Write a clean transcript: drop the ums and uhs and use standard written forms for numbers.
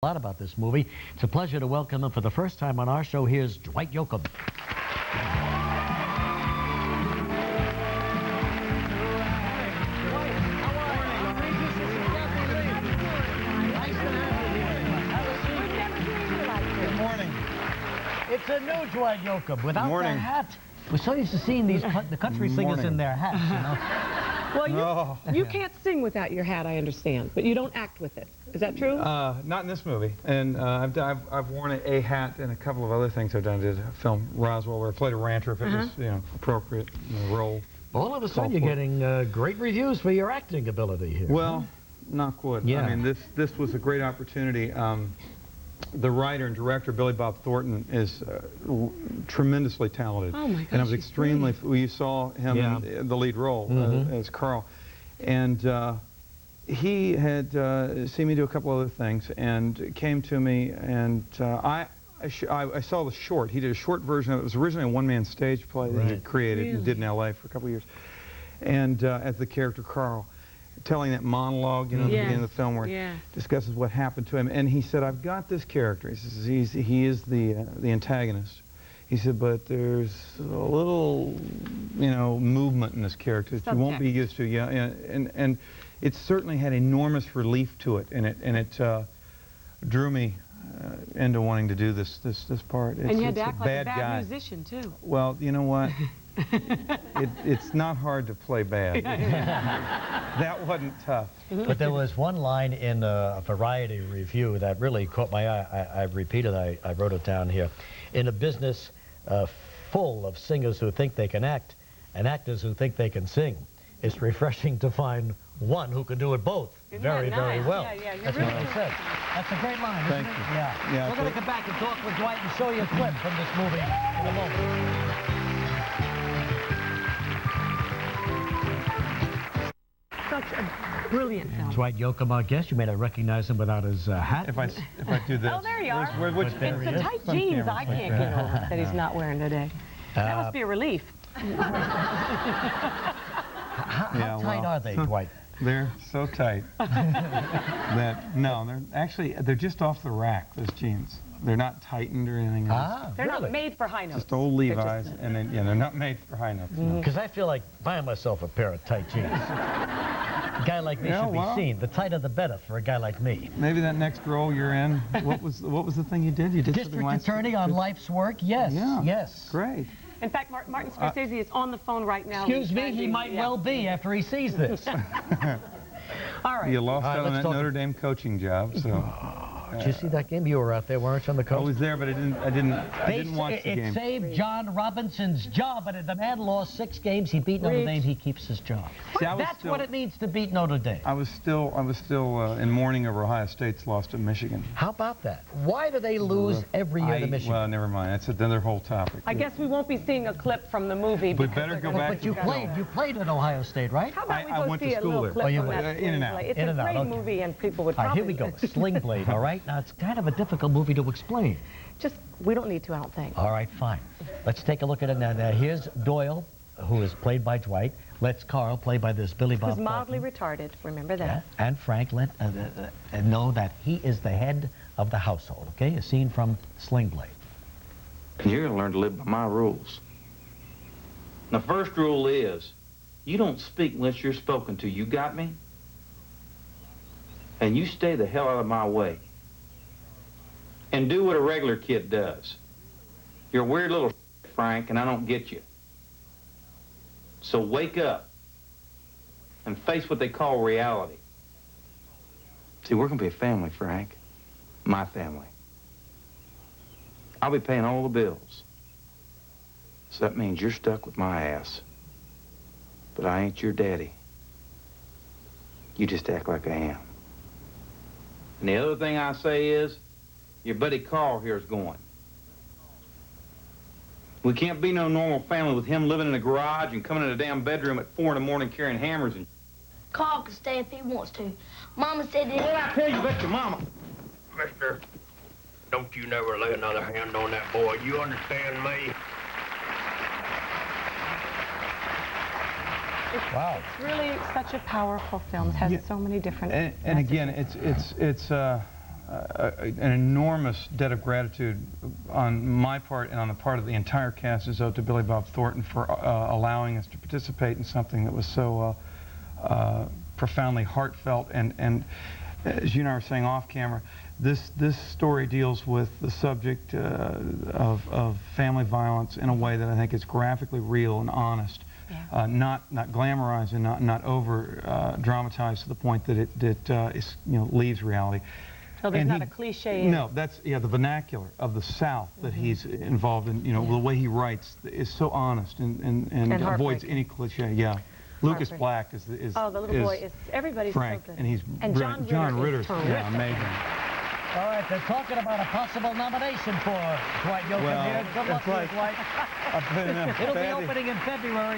A lot about this movie. It's a pleasure to welcome him for the first time on our show. Here's Dwight Yoakam. Good morning. It's a new Dwight Yoakam without the hat. We're so used to seeing these the country singers in their hats, you know. Well, you can't sing without your hat, I understand, but you don't act with it. Is that true? Not in this movie. And I've worn a hat in a couple of other things I've done. I did a film, Roswell, where I played a rancher if it was, appropriate in the role. All of a sudden, you're getting great reviews for your acting ability here. Well, knock wood. Yeah. I mean, this was a great opportunity. The writer and director, Billy Bob Thornton, is tremendously talented. Oh my gosh, and I was extremely, you saw him in the lead role as Carl. And he had seen me do a couple other things and came to me, and I saw the short. He did a short version of it. It was originally a one-man stage play that he had created and did in L.A. for a couple of years. And as the character Carl, telling that monologue, you know, at the beginning of the film where it discusses what happened to him. And he said, I've got this character. He says, he is the antagonist. He said, but there's a little, movement in this character that you won't be used to. And it certainly had enormous relief to it, and it drew me into wanting to do this part. And you had to act like a bad musician, too. Well, you know what? It's not hard to play bad. That wasn't tough. But there was one line in a Variety review that really caught my eye. I've repeated, I wrote it down here. In a business full of singers who think they can act and actors who think they can sing, it's refreshing to find one who can do it both very well. That's what I said. That's a great line, isn't it? Yeah. We're going to come back and talk with Dwight and show you a clip from this movie in a moment. Such a brilliant film. Dwight Yoakam, our guest. You may not recognize him without his hat. If I do this. Oh, there you are. It's the tight jeans I can't get over that he's not wearing today. That must be a relief. How tight are they, Dwight? They're so tight that, they're just off the rack, those jeans. They're not tightened or anything else. They're not made for high notes. Just old Levi's, and they're not made for high notes. Because I feel like buying myself a pair of tight jeans. A guy like me should be seen. The tighter the better for a guy like me. Maybe that next role you're in. What was the thing you did? You did District Attorney on Life's Work. Yes. Yeah. Yes. Great. In fact, Martin Scorsese is on the phone right now. Excuse me, he might well be after he sees this. All right. You lost out on that Notre Dame coaching job, so. Did you see that game? You were out there, weren't you, on the coast? I was there, but I didn't watch the game. It saved John Robinson's job, but the man lost 6 games. He beat Notre Dame. He keeps his job. See, that's what it means to beat Notre Dame. I was still in mourning over Ohio State's loss to Michigan. How about that? Why do they lose every year to Michigan? Well, never mind. That's another whole topic. I guess we won't be seeing a clip from the movie. We better go back. But you played at Ohio State, right? How about we go see a little clip from that In and Out. It's a great movie, and people would probably... All right, here we go. Sling Blade, all right? Now, it's kind of a difficult movie to explain. We don't need to, I don't think. All right, fine. Let's take a look at it now. Now, here's Doyle, who is played by Dwight. Let's Carl, played by this Billy Bob Thornton. Who's mildly retarded, remember that. Yeah. And Frank, know that he is the head of the household, okay? A scene from Sling Blade. You're going to learn to live by my rules. The first rule is, you don't speak unless you're spoken to. You got me? And you stay the hell out of my way. And do what a regular kid does. You're a weird little Frank, and I don't get you. So wake up and face what they call reality. See, we're going to be a family, Frank. My family. I'll be paying all the bills. So that means you're stuck with my ass. But I ain't your daddy. You just act like I am. And the other thing I say is, your buddy Carl here is going. We can't be no normal family with him living in a garage and coming in a damn bedroom at 4 in the morning carrying hammers and... Carl can stay if he wants to. Mama said that... What I tell you about your mama? Mister, don't you never lay another hand on that boy. You understand me? Wow. It's really such a powerful film. It has so many different and again, it's an enormous debt of gratitude on my part and on the part of the entire cast is owed to Billy Bob Thornton for allowing us to participate in something that was so profoundly heartfelt. And as you and I were saying off camera, this story deals with the subject of family violence in a way that I think is graphically real and honest. Yeah. Not glamorized and not over dramatized to the point that it leaves reality. So there's not a cliche. No, that's the vernacular of the South that he's involved in. The way he writes is so honest and avoids any cliche. Yeah. Lucas Black is the little boy is everybody's Frank, so good. and he's and John Ritter's amazing. All right, they're talking about a possible nomination for Dwight Yoakam here. Good luck to you, Dwight. It'll be opening in February.